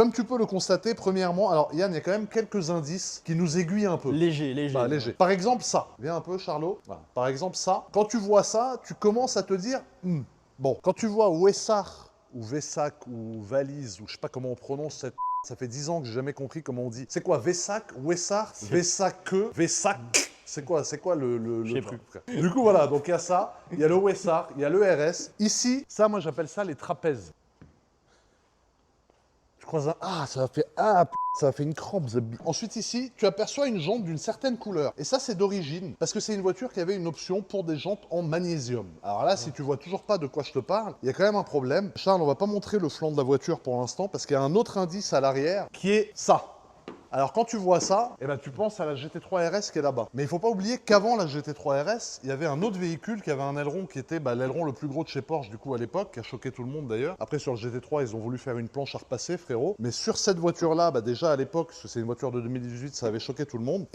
Comme tu peux le constater, premièrement, alors Yann, il y a quand même quelques indices qui nous aiguillent un peu. Léger, léger. Bah, léger. Par exemple, ça. Viens un peu, Charlot. Voilà. Par exemple, ça. Quand tu vois ça, tu commences à te dire, bon, quand tu vois Wessar, ou Vessac, ou Valise, ou je sais pas comment on prononce cette... Ça fait 10 ans que j'ai jamais compris comment on dit. C'est quoi, Vessac, Wessar, Vessac, Vessac? C'est quoi le truc, frère? Du coup, voilà, donc il y a ça, il y a le Wessar, il y a le RS. Ici, ça, moi, j'appelle ça les trapèzes. Tu croises un... Ah, ça a fait... Ah, ça a fait une crampe. Ensuite, ici, tu aperçois une jante d'une certaine couleur. Et ça, c'est d'origine, parce que c'est une voiture qui avait une option pour des jantes en magnésium. Alors là, si tu vois toujours pas de quoi je te parle, il y a quand même un problème. Charles, on va pas montrer le flanc de la voiture pour l'instant, parce qu'il y a un autre indice à l'arrière, qui est ça. Alors quand tu vois ça, eh ben, tu penses à la GT3 RS qui est là-bas. Mais il ne faut pas oublier qu'avant la GT3 RS, il y avait un autre véhicule qui avait un aileron qui était l'aileron le plus gros de chez Porsche du coup à l'époque, qui a choqué tout le monde d'ailleurs. Après sur le GT3, ils ont voulu faire une planche à repasser, frérot. Mais sur cette voiture-là, déjà à l'époque, parce que c'est une voiture de 2018, ça avait choqué tout le monde.